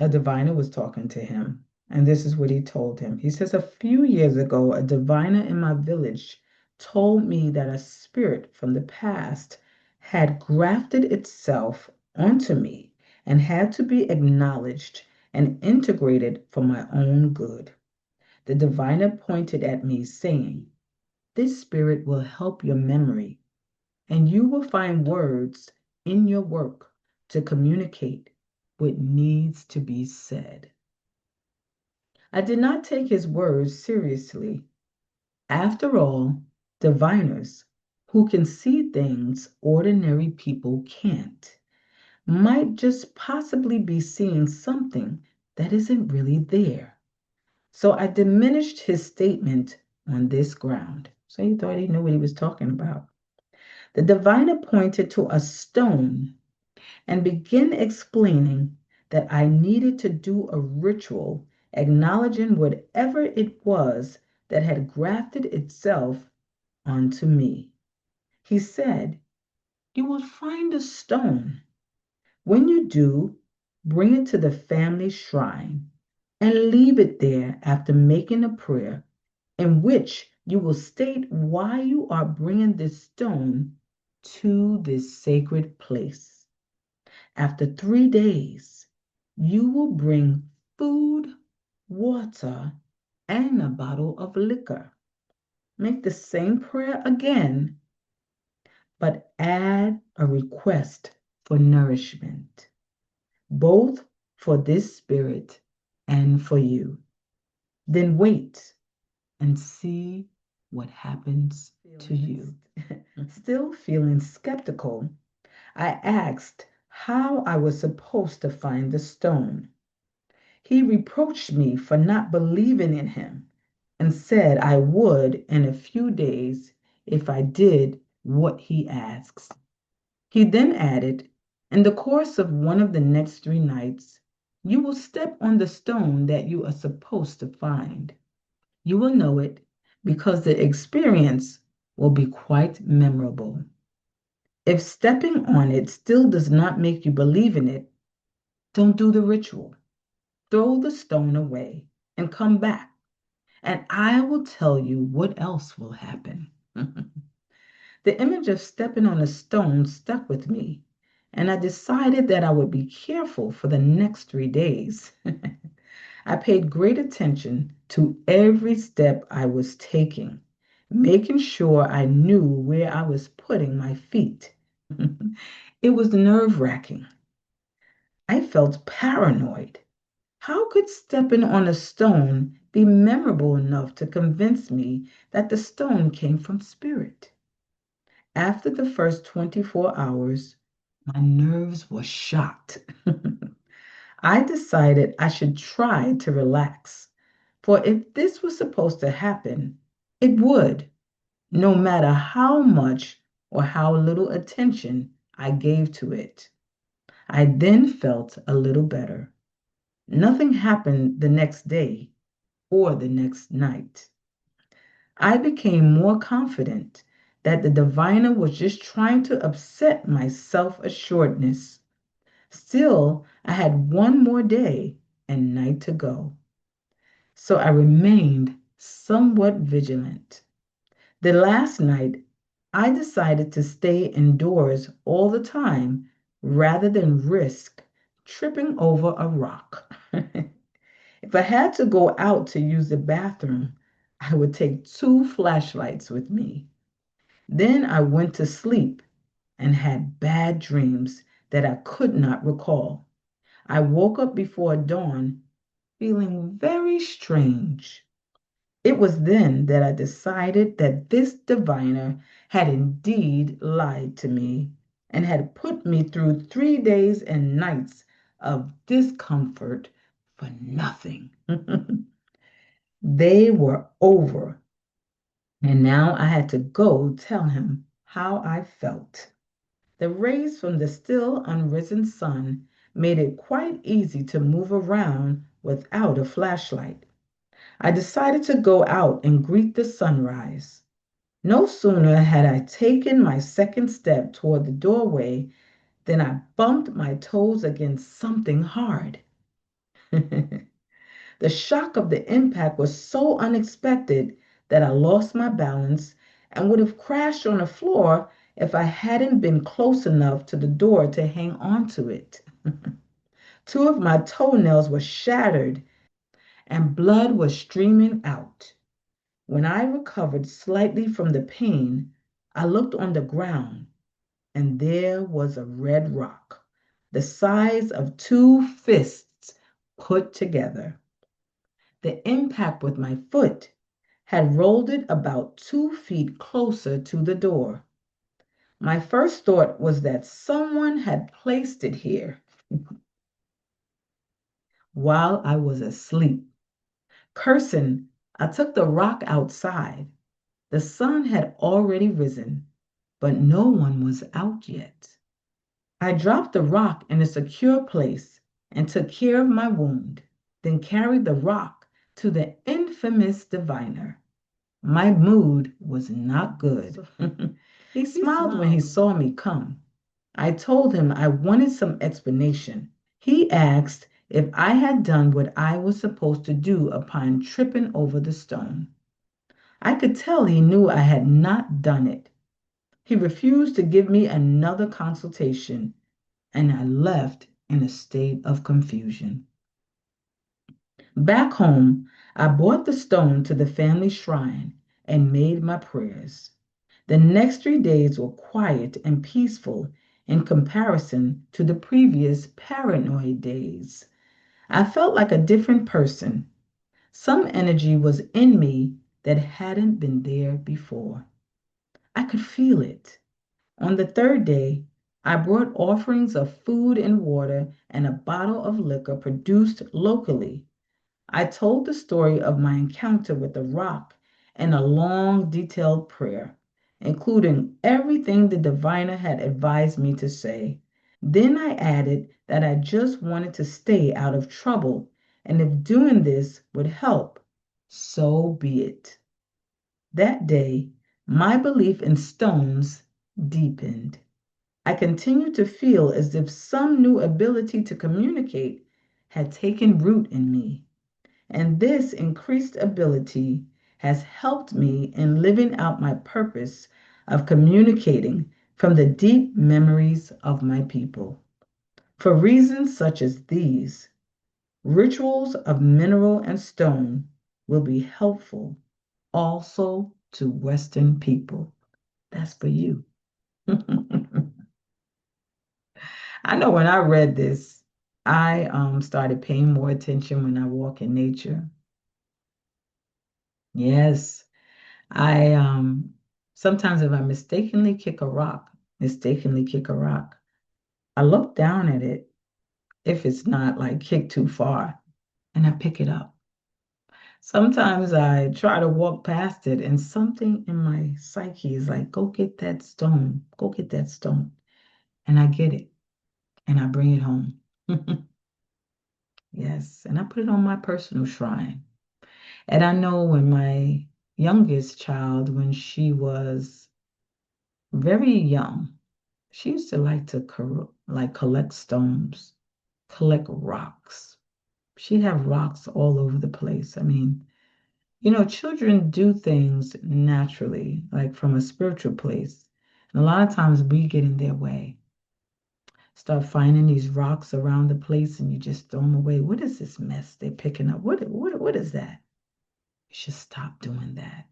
A diviner was talking to him, and this is what he told him. He says, a few years ago, a diviner in my village told me that a spirit from the past had grafted itself onto me and had to be acknowledged and integrated for my own good. The diviner pointed at me, saying, this spirit will help your memory, and you will find words in your work to communicate what needs to be said. I did not take his words seriously. After all, diviners, who can see things ordinary people can't, might just possibly be seeing something that isn't really there. So I diminished his statement on this ground. So he thought he knew what he was talking about. The diviner pointed to a stone and began explaining that I needed to do a ritual acknowledging whatever it was that had grafted itself onto me. He said, you will find a stone. When you do, bring it to the family shrine and leave it there after making a prayer in which you will state why you are bringing this stone to this sacred place. After 3 days, you will bring food, water, and a bottle of liquor. Make the same prayer again, but add a request for nourishment, both for this spirit and for you. Then wait and see what happens to you. Still feeling skeptical, I asked how I was supposed to find the stone. He reproached me for not believing in him and said I would in a few days if I did what he asks. He then added, in the course of one of the next 3 nights, you will step on the stone that you are supposed to find. You will know it because the experience will be quite memorable. If stepping on it still does not make you believe in it, don't do the ritual. Throw the stone away and come back, and I will tell you what else will happen. The image of stepping on a stone stuck with me, and I decided that I would be careful for the next 3 days. I paid great attention to every step I was taking, making sure I knew where I was putting my feet. It was nerve-wracking. I felt paranoid. How could stepping on a stone be memorable enough to convince me that the stone came from spirit? After the first 24 hours, my nerves were shot. I decided I should try to relax, for if this was supposed to happen, it would, no matter how much or how little attention I gave to it. I then felt a little better. Nothing happened the next day or the next night. I became more confident that the diviner was just trying to upset my self assuredness. Still, I had one more day and night to go, so I remained somewhat vigilant. The last night, I decided to stay indoors all the time rather than risk tripping over a rock. If I had to go out to use the bathroom, I would take 2 flashlights with me. Then I went to sleep and had bad dreams that I could not recall. I woke up before dawn feeling very strange. It was then that I decided that this diviner had indeed lied to me and had put me through 3 days and nights of discomfort for nothing. They were over, and now I had to go tell him how I felt. The rays from the still unrisen sun made it quite easy to move around without a flashlight. I decided to go out and greet the sunrise. No sooner had I taken my second step toward the doorway than I bumped my toes against something hard. The shock of the impact was so unexpected that I lost my balance and would have crashed on the floor if I hadn't been close enough to the door to hang on to it. Two of my toenails were shattered and blood was streaming out. When I recovered slightly from the pain, I looked on the ground and there was a red rock, the size of two fists put together. The impact with my foot had rolled it about 2 feet closer to the door. My first thought was that someone had placed it here while I was asleep. Cursing, I took the rock outside. The sun had already risen, but no one was out yet. I dropped the rock in a secure place and took care of my wound, then carried the rock to the infamous diviner. My mood was not good. He smiled when he saw me come. I told him I wanted some explanation. He asked if I had done what I was supposed to do upon tripping over the stone. I could tell he knew I had not done it. He refused to give me another consultation, and I left in a state of confusion. Back home, I brought the stone to the family shrine and made my prayers. The next 3 days were quiet and peaceful in comparison to the previous paranoid days. I felt like a different person. Some energy was in me that hadn't been there before. I could feel it. On the third day, I brought offerings of food and water and a bottle of liquor produced locally. I told the story of my encounter with the rock and a long, detailed prayer, including everything the diviner had advised me to say. Then I added that I just wanted to stay out of trouble, and if doing this would help, so be it. That day, my belief in stones deepened. I continued to feel as if some new ability to communicate had taken root in me. And this increased ability has helped me in living out my purpose of communicating from the deep memories of my people. For reasons such as these, rituals of mineral and stone will be helpful also to Western people. That's for you. I know when I read this, I started paying more attention when I walk in nature. Yes, I sometimes if I mistakenly kick a rock, I look down at it if it's not like kicked too far, and I pick it up. Sometimes I try to walk past it, and something in my psyche is like, go get that stone, go get that stone. And I get it, and I bring it home. Yes, and I put it on my personal shrine. And I know when my youngest child, when she was very young, she used to like to collect stones, collect rocks. She'd have rocks all over the place. I mean, children do things naturally, like from a spiritual place. And a lot of times we get in their way. Start finding these rocks around the place and you just throw them away. What is this mess they're picking up? What is that? You should stop doing that.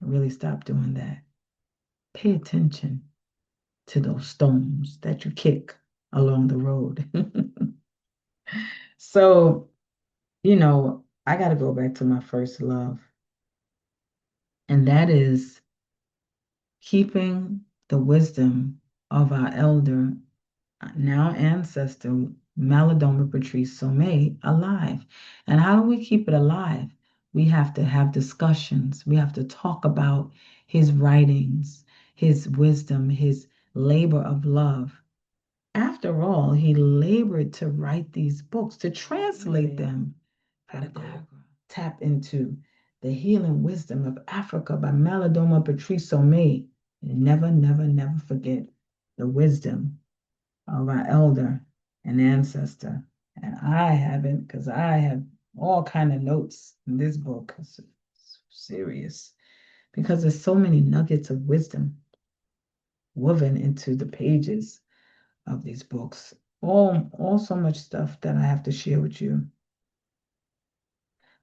Really stop doing that. Pay attention to those stones that you kick along the road. So, I got to go back to my first love, and that is keeping the wisdom of our elder, now ancestor, Malidoma Patrice Somé, alive. And how do we keep it alive? We have to have discussions. We have to talk about his writings, his wisdom, his labor of love. After all, he labored to write these books, to translate them. Gotta go tap into the healing wisdom of Africa by Malidoma Patrice Somé. Never, never, never forget the wisdom of our elder and ancestor. And I haven't, because I have all kind of notes in this book. It's serious because there's so many nuggets of wisdom woven into the pages of these books. All so much stuff that I have to share with you.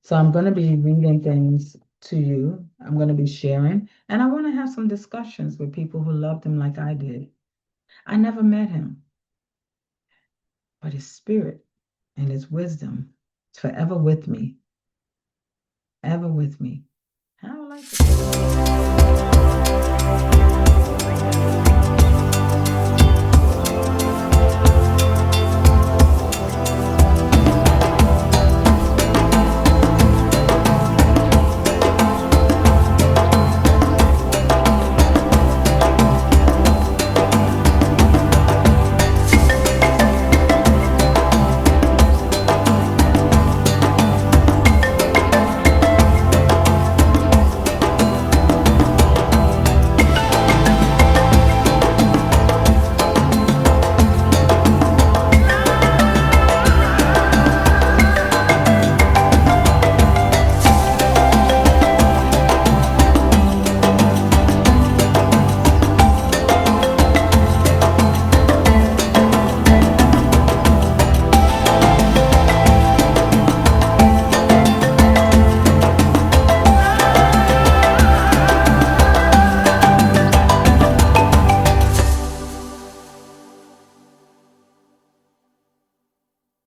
So I'm going to be reading things to you. I'm going to be sharing, and I want to have some discussions with people who loved him like I did. I never met him, but his spirit and his wisdom is forever with me, ever with me. I would like to.